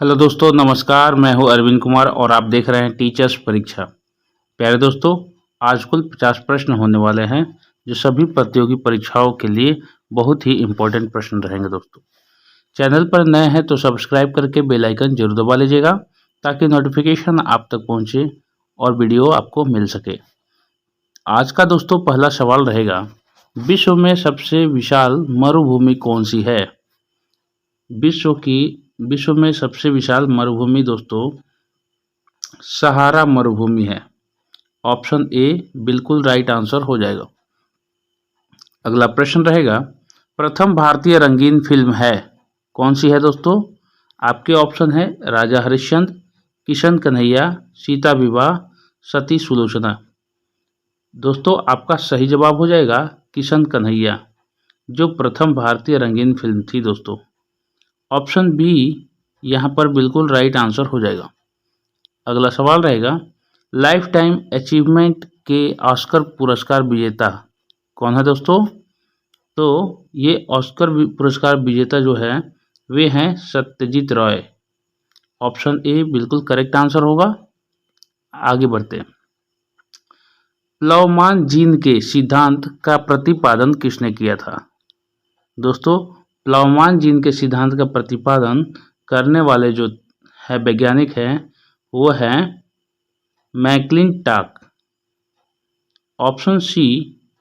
Hello दोस्तों, नमस्कार। मैं हूं अरविंद कुमार और आप देख रहे हैं टीचर्स परीक्षा। प्यारे दोस्तों, आज कुल 50 प्रश्न होने वाले हैं जो सभी प्रतियोगी परीक्षाओं के लिए बहुत ही इम्पोर्टेंट प्रश्न रहेंगे। दोस्तों, चैनल पर नए हैं तो सब्सक्राइब करके बेल आइकन जरूर दबा लीजिएगा ताकि नोटिफिकेशन आप तक पहुंचे और वीडियो आपको मिल सके। आज का दोस्तों पहला सवाल रहेगा, विश्व में सबसे विशाल मरुभूमि कौन सी है? विश्व में सबसे विशाल मरुभूमि दोस्तों सहारा मरुभूमि है। ऑप्शन ए बिल्कुल राइट आंसर हो जाएगा। अगला प्रश्न रहेगा, प्रथम भारतीय रंगीन फिल्म है कौन सी है दोस्तों? आपके ऑप्शन है राजा हरिश्चंद्र, किशन कन्हैया, सीता विवाह, सती सुलोचना। दोस्तों, आपका सही जवाब हो जाएगा किशन कन्हैया, जो प्रथम भारतीय रंगीन फिल्म थी। दोस्तों, ऑप्शन बी यहाँ पर बिल्कुल राइट आंसर हो जाएगा। अगला सवाल रहेगा, लाइफ टाइम अचीवमेंट के ऑस्कर पुरस्कार विजेता कौन है दोस्तों? तो ये ऑस्कर पुरस्कार विजेता जो है वे हैं सत्यजीत रॉय। ऑप्शन ए बिल्कुल करेक्ट आंसर होगा। आगे बढ़ते हैं। प्लवमान जीन के सिद्धांत का प्रतिपादन किसने किया था? दोस्तों, प्लवमान जीन के सिद्धांत का प्रतिपादन करने वाले जो है वैज्ञानिक हैं वो हैं मैकक्लिंटॉक। ऑप्शन सी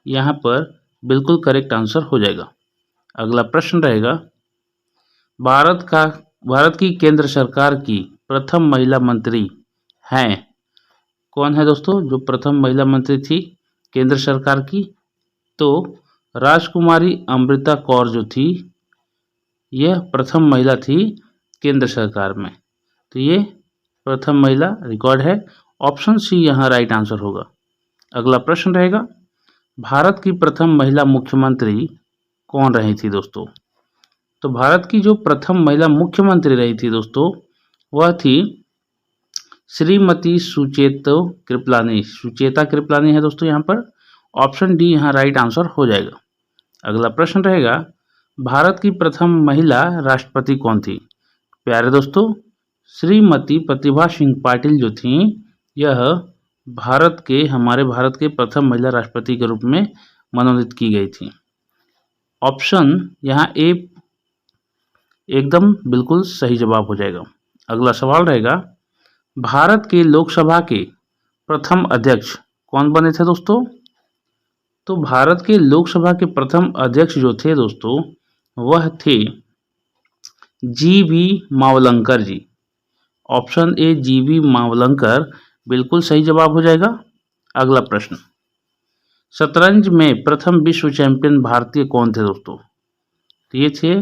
यहाँ पर बिल्कुल करेक्ट आंसर हो जाएगा। अगला प्रश्न रहेगा, भारत की केंद्र सरकार की प्रथम महिला मंत्री हैं कौन है दोस्तों? जो प्रथम महिला मंत्री थी केंद्र सरकार की, तो राजकुमारी अमृता कौर जो थी यह प्रथम महिला थी केंद्र सरकार में। तो ये प्रथम महिला रिकॉर्ड है। ऑप्शन सी यहाँ राइट आंसर होगा। अगला प्रश्न रहेगा, भारत की प्रथम महिला मुख्यमंत्री कौन रही थी दोस्तों? तो भारत की जो प्रथम महिला मुख्यमंत्री रही थी दोस्तों वह थी श्रीमती सुचेता कृपलानी है दोस्तों यहाँ पर। ऑप्शन डी यहाँ राइट आंसर हो जाएगा। अगला प्रश्न रहेगा, भारत की प्रथम महिला राष्ट्रपति कौन थी? प्यारे दोस्तों, श्रीमती प्रतिभा सिंह पाटिल जो थी यह हमारे भारत के प्रथम महिला राष्ट्रपति के रूप में मनोनीत की गई थी। ऑप्शन यहाँ ए एकदम बिल्कुल सही जवाब हो जाएगा। अगला सवाल रहेगा, भारत के लोकसभा के प्रथम अध्यक्ष कौन बने थे दोस्तों? तो भारत के लोकसभा के प्रथम अध्यक्ष जो थे दोस्तों वह थे G V. Mavalankar ji. Option A G V. Mavalankar बिल्कुल सही जवाब हो जाएगा। अगला प्रश्न, शतरंज में प्रथम विश्व चैंपियन भारतीय कौन थे दोस्तों? तो ये थे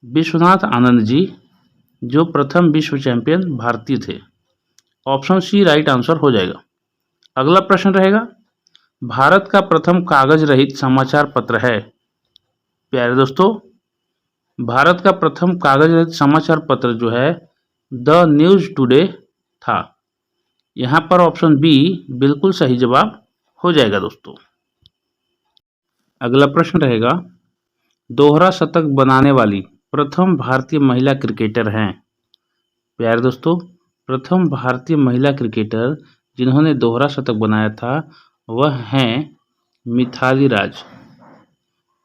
विश्वनाथ आनंद जी, जो प्रथम विश्व चैंपियन भारतीय थे। ऑप्शन सी राइट आंसर हो जाएगा। अगला प्रश्न रहेगा, भारत का प्रथम कागज रहित समाचार पत्र है। प्यारे दोस्तों, भारत का प्रथम कागज रहित समाचार पत्र जो है द न्यूज टुडे था। यहाँ पर ऑप्शन बी बिल्कुल सही जवाब हो जाएगा दोस्तों। अगला प्रश्न रहेगा, दोहरा शतक बनाने वाली प्रथम भारतीय महिला क्रिकेटर हैं। प्यारे दोस्तों, प्रथम भारतीय महिला क्रिकेटर जिन्होंने दोहरा शतक बनाया था वह हैं मिथाली राज।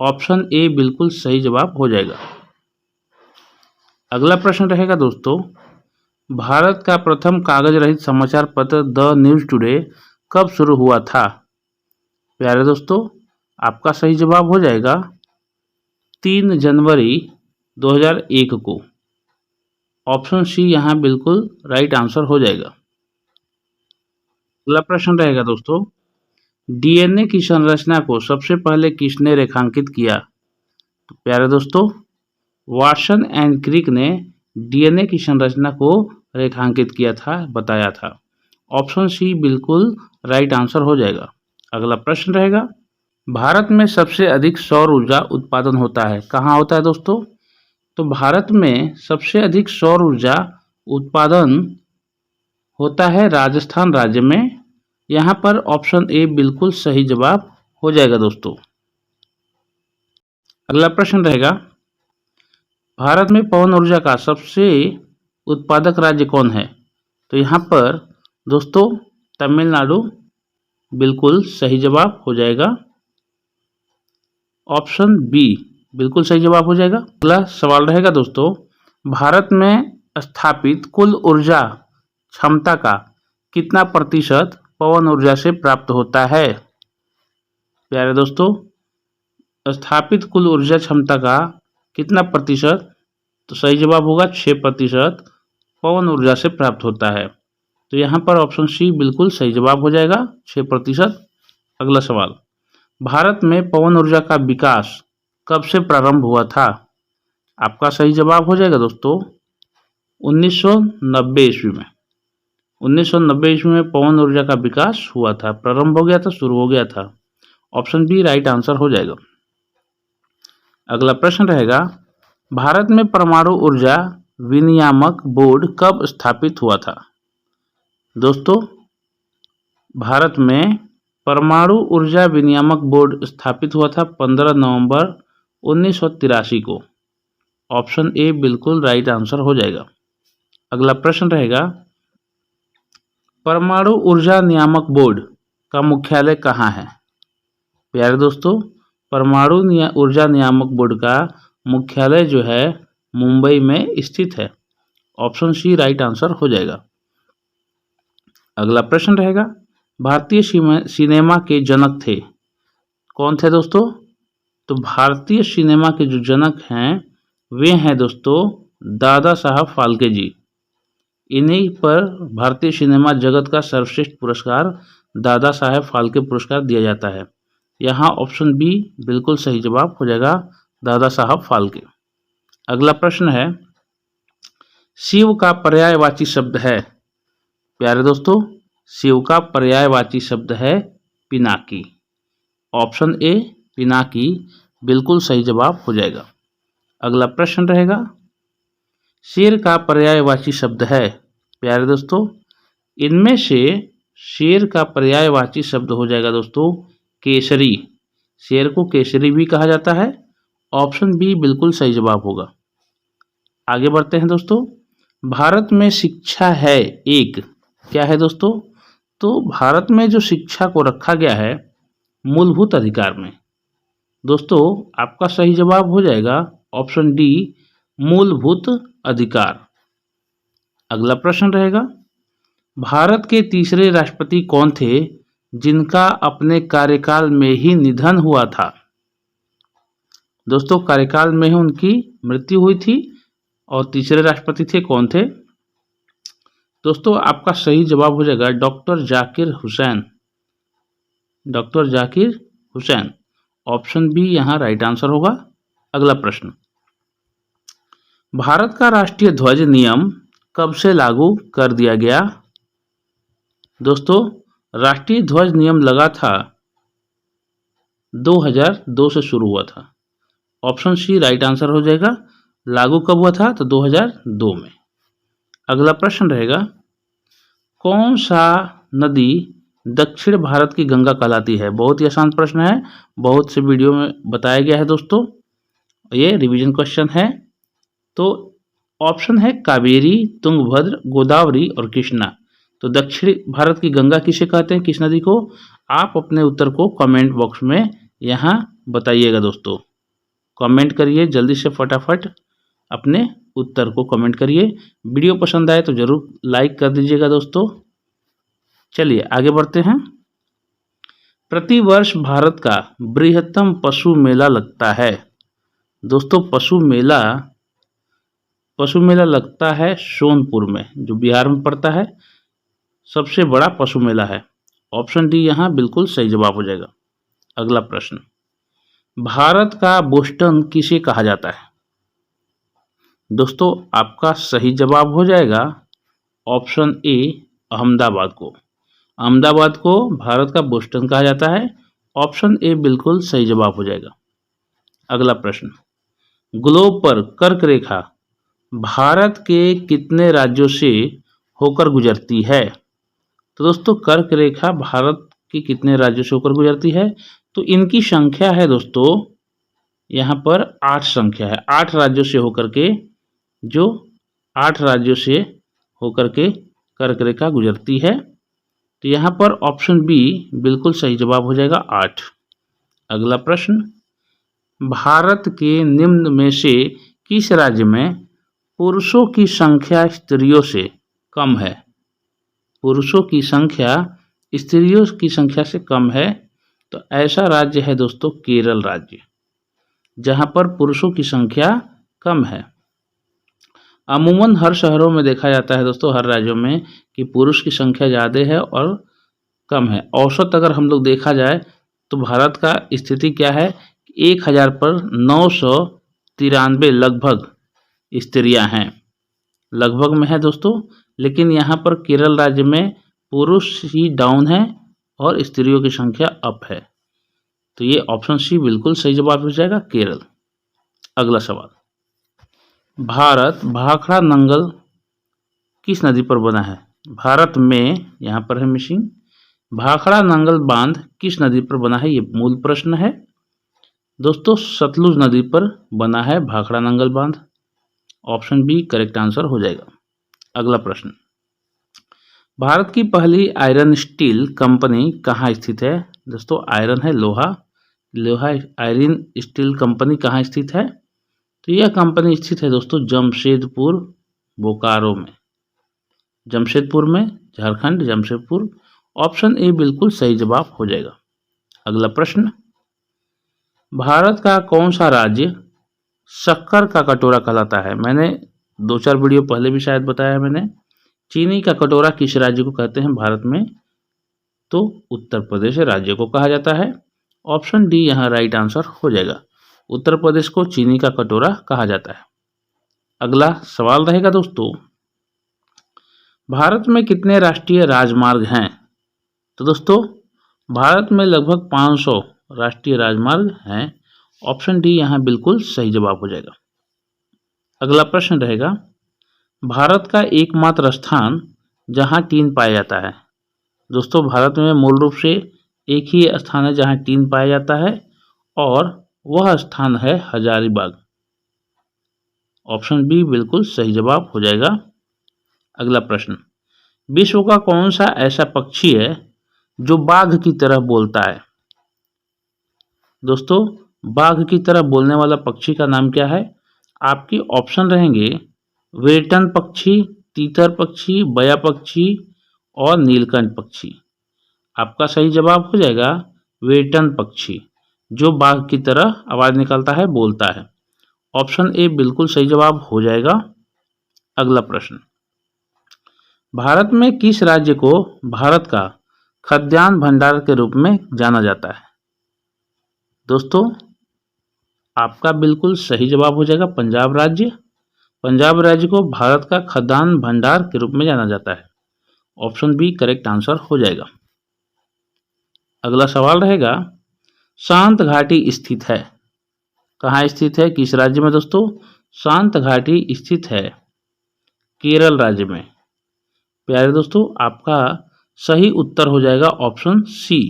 ऑप्शन ए बिल्कुल सही जवाब हो जाएगा। अगला प्रश्न रहेगा दोस्तों, भारत का प्रथम कागज रहित समाचार पत्र द न्यूज टुडे कब शुरू हुआ था? प्यारे दोस्तों, आपका सही जवाब हो जाएगा 3 जनवरी 2001 को। ऑप्शन सी यहाँ बिल्कुल राइट आंसर हो जाएगा। अगला प्रश्न रहेगा दोस्तों, डीएनए की संरचना को सबसे पहले किसने रेखांकित किया? तो प्यारे दोस्तों, वाटसन एंड क्रिक ने डीएनए की संरचना को रेखांकित किया था, बताया था। ऑप्शन सी बिल्कुल राइट आंसर हो जाएगा। अगला प्रश्न रहेगा, भारत में सबसे अधिक सौर ऊर्जा उत्पादन होता है कहाँ होता है दोस्तों? तो भारत में सबसे अधिक सौर ऊर्जा उत्पादन होता है राजस्थान राज्य में। यहाँ पर ऑप्शन ए बिल्कुल सही जवाब हो जाएगा दोस्तों। अगला प्रश्न रहेगा, भारत में पवन ऊर्जा का सबसे उत्पादक राज्य कौन है? तो यहाँ पर दोस्तों तमिलनाडु बिल्कुल सही जवाब हो जाएगा। ऑप्शन बी बिल्कुल सही जवाब हो जाएगा। अगला सवाल रहेगा दोस्तों, भारत में स्थापित कुल ऊर्जा क्षमता का कितना प्रतिशत पवन ऊर्जा से प्राप्त होता है? प्यारे दोस्तों, स्थापित कुल ऊर्जा क्षमता का कितना प्रतिशत? तो सही जवाब होगा 6% पवन ऊर्जा से प्राप्त होता है। तो यहाँ पर ऑप्शन सी बिल्कुल सही जवाब हो जाएगा, 6%। अगला सवाल, भारत में पवन ऊर्जा का विकास कब से प्रारंभ हुआ था? आपका सही जवाब हो जाएगा दोस्तों 1990 ईस्वी में। 1990 ईस्वी में पवन ऊर्जा का विकास हुआ था, प्रारंभ हो गया था, शुरू हो गया था। ऑप्शन बी राइट आंसर हो जाएगा। अगला प्रश्न रहेगा, भारत में परमाणु ऊर्जा विनियामक बोर्ड कब स्थापित हुआ था? दोस्तों, भारत में परमाणु ऊर्जा विनियामक बोर्ड स्थापित हुआ था 15 नवंबर 1983 को। ऑप्शन ए बिल्कुल राइट आंसर हो जाएगा। अगला प्रश्न रहेगा, परमाणु ऊर्जा नियामक बोर्ड का मुख्यालय कहाँ है? प्यारे दोस्तों, परमाणु ऊर्जा नियामक बोर्ड का मुख्यालय जो है मुंबई में स्थित है। ऑप्शन सी राइट आंसर हो जाएगा। अगला प्रश्न रहेगा, भारतीय सिनेमा के जनक थे, कौन थे दोस्तों? तो भारतीय सिनेमा के जो जनक हैं वे हैं दोस्तों दादा साहब फाल्के जी। इन्हीं पर भारतीय सिनेमा जगत का सर्वश्रेष्ठ पुरस्कार दादा साहब फाल्के पुरस्कार दिया जाता है। यहाँ ऑप्शन बी बिल्कुल सही जवाब हो जाएगा, दादा साहब फाल्के। अगला प्रश्न है, शिव का पर्यायवाची शब्द है? प्यारे दोस्तों, शिव का पर्यायवाची शब्द है पिनाकी। ऑप्शन ए पिनाकी बिल्कुल सही जवाब हो जाएगा। अगला प्रश्न रहेगा, शेर का पर्यायवाची शब्द है? प्यारे दोस्तों, इनमें से शेर का पर्यायवाची शब्द हो जाएगा दोस्तों केसरी। शेर को केसरी भी कहा जाता है। ऑप्शन बी बिल्कुल सही जवाब होगा। आगे बढ़ते हैं दोस्तों, भारत में शिक्षा है एक, क्या है दोस्तों? तो भारत में जो शिक्षा को रखा गया है मूलभूत अधिकार में। दोस्तों, आपका सही जवाब हो जाएगा ऑप्शन डी मूलभूत अधिकार। अगला प्रश्न रहेगा, भारत के तीसरे राष्ट्रपति कौन थे जिनका अपने कार्यकाल में ही निधन हुआ था? दोस्तों, कार्यकाल में ही उनकी मृत्यु हुई थी और तीसरे राष्ट्रपति थे, कौन थे? दोस्तों, आपका सही जवाब हो जाएगा doctor Zakir Hussain. Doctor Zakir Hussain. Option B यहाँ राइट आंसर होगा। अगला प्रश्न, भारत का राष्ट्रीय ध्वज नियम कब से लागू कर दिया गया? दोस्तों, राष्ट्रीय ध्वज नियम लगा था 2002 से शुरू हुआ था। ऑप्शन सी राइट आंसर हो जाएगा। लागू कब हुआ था? तो 2002 में। अगला प्रश्न रहेगा, कौन सा नदी दक्षिण भारत की गंगा कहलाती है? बहुत ही आसान प्रश्न है, बहुत से वीडियो में बताया गया है दोस्तों, ये रिवीजन क्वेश्चन है। तो ऑप्शन है कावेरी, तुंगभद्र, गोदावरी और कृष्णा। तो दक्षिण भारत की गंगा किसे कहते हैं, किस नदी को? आप अपने उत्तर को कमेंट बॉक्स में यहाँ बताइएगा दोस्तों। कमेंट करिए जल्दी से, फटाफट अपने उत्तर को कमेंट करिए। वीडियो पसंद आए तो जरूर लाइक कर दीजिएगा दोस्तों। चलिए आगे बढ़ते हैं। प्रतिवर्ष भारत का बृहत्तम पशु मेला लगता है। दोस्तों, पशु मेला लगता है सोनपुर में, जो बिहार में पड़ता है। सबसे बड़ा पशु मेला है। ऑप्शन डी यहाँ बिल्कुल सही जवाब हो जाएगा। अगला प्रश्न, भारत का बोस्टन किसे कहा जाता है? दोस्तों, आपका सही जवाब हो जाएगा ऑप्शन ए अहमदाबाद को। अहमदाबाद को भारत का बोस्टन कहा जाता है। ऑप्शन ए बिल्कुल सही जवाब हो जाएगा। अगला प्रश्न, ग्लोब पर कर्क रेखा भारत के कितने राज्यों से होकर गुजरती है? तो दोस्तों, कर्क रेखा भारत के कितने राज्यों से होकर गुजरती है? तो इनकी संख्या है दोस्तों यहाँ पर 8 संख्या है, 8 राज्यों से होकर के, जो 8 राज्यों से होकर के कर्क रेखा गुजरती है। तो यहाँ पर ऑप्शन बी बिल्कुल सही जवाब हो जाएगा 8। अगला प्रश्न, भारत के निम्न में से किस राज्य में पुरुषों की संख्या स्त्रियों से कम है? पुरुषों की संख्या स्त्रियों की संख्या से कम है, तो ऐसा राज्य है दोस्तों केरल राज्य, जहां पर पुरुषों की संख्या कम है। अमूमन हर शहरों में देखा जाता है दोस्तों, हर राज्यों में, कि पुरुष की संख्या ज़्यादा है और कम है। औसत अगर हम लोग देखा जाए तो भारत का स्थिति क्या है, 1000 पर 993 लगभग स्त्रियां हैं, लगभग में है दोस्तों। लेकिन यहाँ पर केरल राज्य में पुरुष ही डाउन है और स्त्रियों की संख्या अप है। तो ये ऑप्शन सी बिल्कुल सही जवाब हो जाएगा, केरल। अगला सवाल, भारत भाखड़ा नंगल किस नदी पर बना है? भारत में, यहाँ पर है मिसिंग, भाखड़ा नंगल बांध किस नदी पर बना है, ये मूल प्रश्न है दोस्तों। सतलुज नदी पर बना है भाखड़ा नंगल बांध। ऑप्शन बी करेक्ट आंसर हो जाएगा। अगला प्रश्न, भारत की पहली आयरन स्टील कंपनी कहाँ स्थित है? दोस्तों आयरन है लोहा, लोहा आयरन स्टील कंपनी कहाँ स्थित है? तो यह कंपनी स्थित है दोस्तों जमशेदपुर बोकारो में, जमशेदपुर में, झारखंड, जमशेदपुर। ऑप्शन ए बिल्कुल सही जवाब हो जाएगा। अगला प्रश्न, भारत का कौन सा राज्य शक्कर का कटोरा कहलाता है? मैंने 2-4 वीडियो पहले भी शायद बताया मैंने। चीनी का कटोरा किस राज्य को कहते हैं भारत में? तो उत्तर प्रदेश राज्य को कहा जाता है। ऑप्शन डी यहाँ राइट आंसर हो जाएगा, उत्तर प्रदेश को चीनी का कटोरा कहा जाता है। अगला सवाल रहेगा दोस्तों, भारत में कितने राष्ट्रीय राजमार्ग हैं? तो दोस्तों भारत में लगभग 500 राष्ट्रीय राजमार्ग हैं। ऑप्शन डी यहाँ बिल्कुल सही जवाब हो जाएगा। अगला प्रश्न रहेगा, भारत का एकमात्र स्थान जहां टीन पाया जाता है? दोस्तों भारत में मूल रूप से एक ही स्थान है जहां टीन पाया जाता है, और वह स्थान है हजारीबाग। ऑप्शन बी बिल्कुल सही जवाब हो जाएगा। अगला प्रश्न, विश्व का कौन सा ऐसा पक्षी है जो बाघ की तरह बोलता है? दोस्तों बाघ की तरह बोलने वाला पक्षी का नाम क्या है? आपकी ऑप्शन रहेंगे वेटन पक्षी, तीतर पक्षी, बया पक्षी और नीलकंठ पक्षी। आपका सही जवाब हो जाएगा वेटन पक्षी, जो बाघ की तरह आवाज निकालता है, बोलता है। ऑप्शन ए बिल्कुल सही जवाब हो जाएगा। अगला प्रश्न, भारत में किस राज्य को भारत का खाद्यान्न भंडार के रूप में जाना जाता है? दोस्तों आपका बिल्कुल सही जवाब हो जाएगा पंजाब राज्य। पंजाब राज्य को भारत का खाद्यान्न भंडार के रूप में जाना जाता है। ऑप्शन बी करेक्ट आंसर हो जाएगा। अगला सवाल रहेगा, शांत घाटी स्थित है, कहाँ स्थित है, किस राज्य में? दोस्तों शांत घाटी स्थित है केरल राज्य में। प्यारे दोस्तों आपका सही उत्तर हो जाएगा ऑप्शन सी,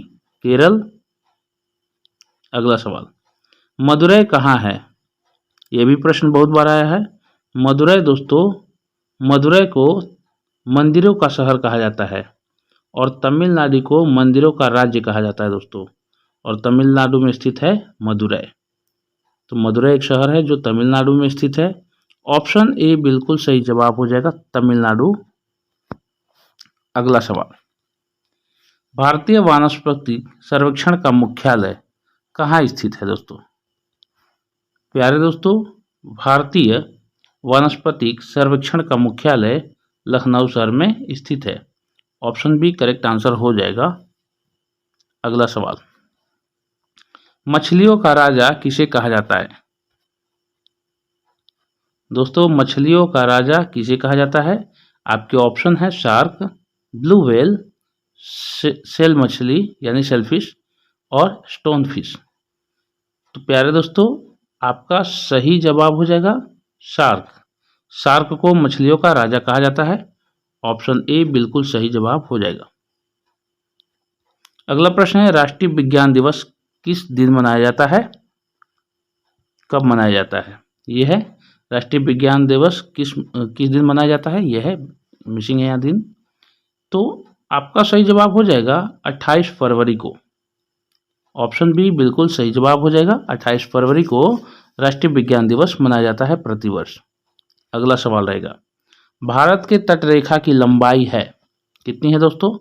केरल। अगला सवाल, मदुरै कहाँ है? यह भी प्रश्न बहुत बार आया है। मदुरै दोस्तों, मदुरै को मंदिरों का शहर कहा जाता है, और तमिलनाडु को मंदिरों का राज्य कहा जाता है दोस्तों, और तमिलनाडु में स्थित है मदुरै। तो मदुरै एक शहर है जो तमिलनाडु में स्थित है। ऑप्शन ए बिल्कुल सही जवाब हो जाएगा, तमिलनाडु। अगला सवाल, भारतीय वानस्पतिक सर्वेक्षण का मुख्यालय कहाँ स्थित है? दोस्तों प्यारे दोस्तों, भारतीय वानस्पतिक सर्वेक्षण का मुख्यालय लखनऊ शहर में स्थित है। ऑप्शन बी करेक्ट आंसर हो जाएगा। अगला सवाल, मछलियों का राजा किसे कहा जाता है? दोस्तों मछलियों का राजा किसे कहा जाता है? आपके ऑप्शन है शार्क, ब्लू व्हेल, सेल मछली यानी सेलफिश, और स्टोन फिश। तो प्यारे दोस्तों आपका सही जवाब हो जाएगा शार्क। शार्क को मछलियों का राजा कहा जाता है। ऑप्शन ए बिल्कुल सही जवाब हो जाएगा। अगला प्रश्न है, राष्ट्रीय विज्ञान दिवस किस दिन मनाया जाता है? कब मनाया जाता है? ये है राष्ट्रीय विज्ञान दिवस किस दिन मनाया जाता है? यह है, मिसिंग है यहाँ दिन। तो आपका सही जवाब हो जाएगा 28 फरवरी को। ऑप्शन बी बिल्कुल सही जवाब हो जाएगा। 28 फरवरी को राष्ट्रीय विज्ञान दिवस मनाया जाता है प्रतिवर्ष। अगला सवाल रहेगा, भारत के तट रेखा की लंबाई है कितनी है दोस्तों?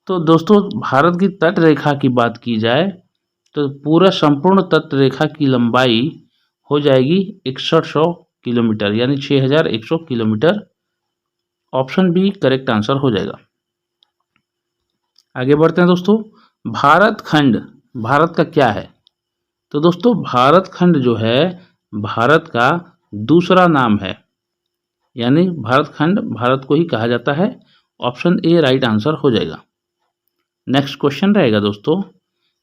तो दोस्तों भारत की तट रेखा की बात की जाए तो पूरा संपूर्ण तट रेखा की लंबाई हो जाएगी 6100 किलोमीटर, यानी 6100 kilometre. Option B correct answer हो जाएगा। आगे बढ़ते हैं दोस्तों, भारत खंड भारत का क्या है? तो दोस्तों भारत खंड जो है भारत का दूसरा नाम है, यानी भारत खंड भारत को ही कहा जाता है। ऑप्शन ए राइट आंसर हो जाएगा। नेक्स्ट क्वेश्चन रहेगा दोस्तों,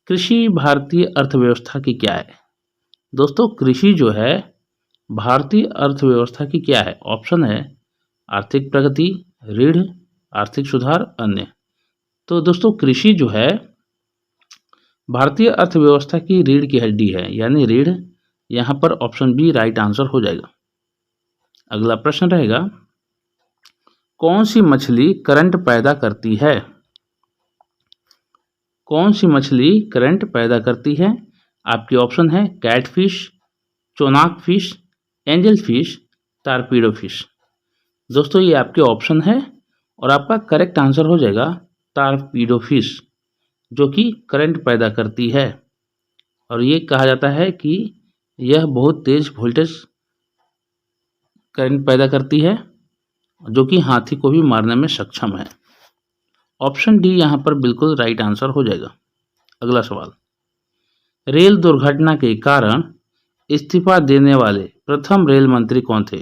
कृषि भारतीय अर्थव्यवस्था की क्या है? दोस्तों कृषि जो है भारतीय अर्थव्यवस्था की क्या है? ऑप्शन है आर्थिक प्रगति, ऋण, आर्थिक सुधार, अन्य। तो दोस्तों कृषि जो है भारतीय अर्थव्यवस्था की रीढ़ की हड्डी है, यानी रीढ़। यहाँ पर ऑप्शन बी राइट आंसर हो जाएगा। अगला प्रश्न रहेगा, कौन सी मछली करंट पैदा करती है? कौन सी मछली करंट पैदा करती है? आपके ऑप्शन है कैटफिश, चोनाक fish, angel fish, torpedo fish. दोस्तों ये आपके ऑप्शन है और आपका करेक्ट आंसर हो जाएगा टारपीडो फिश, जो कि करंट पैदा करती है। और ये कहा जाता है कि यह बहुत तेज वोल्टेज करंट पैदा करती है, जो कि हाथी को भी मारने में सक्षम है। ऑप्शन डी यहाँ पर बिल्कुल राइट आंसर हो जाएगा। अगला सवाल, रेल दुर्घटना के कारण इस्तीफा देने वाले प्रथम रेल मंत्री कौन थे?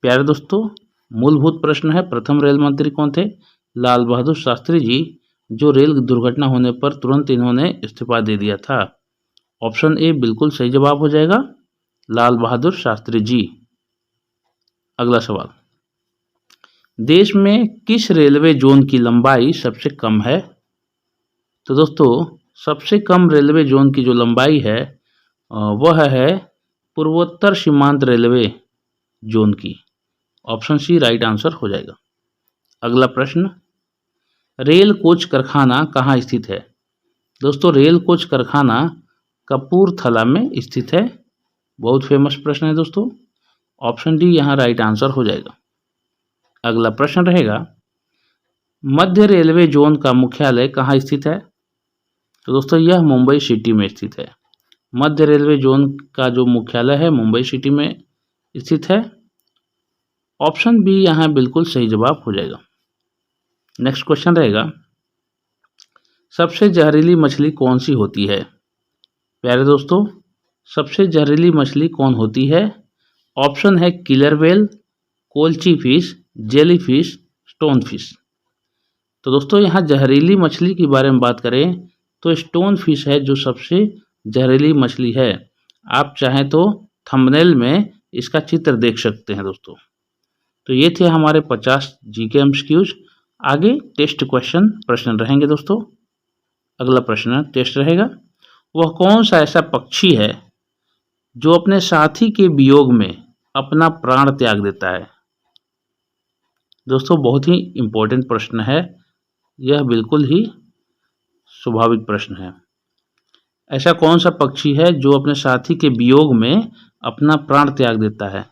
प्यारे दोस्तों मूलभूत प्रश्न है, प्रथम रेल मंत्री कौन थे? लाल बहादुर शास्त्री जी, जो रेल दुर्घटना होने पर तुरंत इन्होंने इस्तीफा दे दिया था। ऑप्शन ए बिल्कुल सही जवाब हो जाएगा, लाल बहादुर शास्त्री जी। अगला सवाल, देश में किस रेलवे जोन की लंबाई सबसे कम है? तो दोस्तों सबसे कम रेलवे जोन की जो लंबाई है वह है पूर्वोत्तर सीमांत रेलवे जोन की। ऑप्शन सी राइट आंसर हो जाएगा। अगला प्रश्न, रेल कोच कारखाना कहाँ स्थित है? दोस्तों रेल कोच कारखाना कपूरथला में स्थित है। बहुत फेमस प्रश्न है दोस्तों। ऑप्शन डी यहाँ राइट आंसर हो जाएगा। अगला प्रश्न रहेगा, मध्य रेलवे जोन का मुख्यालय कहाँ स्थित है? तो दोस्तों यह मुंबई सिटी में स्थित है। मध्य रेलवे जोन का जो मुख्यालय है मुंबई सिटी में स्थित है। ऑप्शन बी यहाँ बिल्कुल सही जवाब हो जाएगा। नेक्स्ट क्वेश्चन रहेगा, सबसे जहरीली मछली कौन सी होती है? प्यारे दोस्तों सबसे जहरीली मछली कौन होती है? ऑप्शन है किलर व्हेल, कोल्ची fish, jellyfish, stonefish. तो दोस्तों यहाँ जहरीली मछली के बारे में बात करें तो स्टोन फिश है जो सबसे जहरीली मछली है। आप चाहें तो थंबनेल में इसका चित्र देख सकते हैं दोस्तों। तो ये थे हमारे 50 जीके एमसीक्यूज। आगे टेस्ट क्वेश्चन प्रश्न रहेंगे दोस्तों। अगला प्रश्न टेस्ट रहेगा, वह कौन सा ऐसा पक्षी है जो अपने साथी के वियोग में अपना प्राण त्याग देता है? दोस्तों बहुत ही इम्पोर्टेंट प्रश्न है, यह बिल्कुल ही स्वाभाविक प्रश्न है। ऐसा कौन सा पक्षी है जो अपने साथी के वियोग में अपना प्राण त्याग देता है,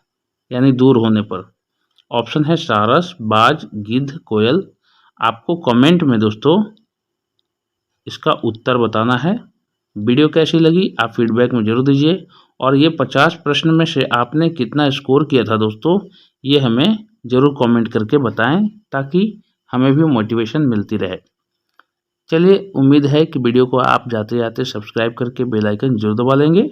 यानी दूर होने पर? ऑप्शन है सारस, बाज, गिद्ध, कोयल। आपको कमेंट में दोस्तों इसका उत्तर बताना है। वीडियो कैसी लगी आप फीडबैक में जरूर दीजिए। और ये 50 प्रश्न में से आपने कितना स्कोर किया था दोस्तों, ये हमें ज़रूर कमेंट करके बताएं, ताकि हमें भी मोटिवेशन मिलती रहे। चलिए उम्मीद है कि वीडियो को आप जाते जाते सब्सक्राइब करके बेल आइकन जरूर दबा लेंगे।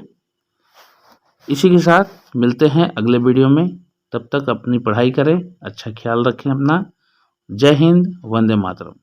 इसी के साथ मिलते हैं अगले वीडियो में। तब तक अपनी पढ़ाई करें, अच्छा ख्याल रखें अपना। जय हिंद, वंदे मातरम।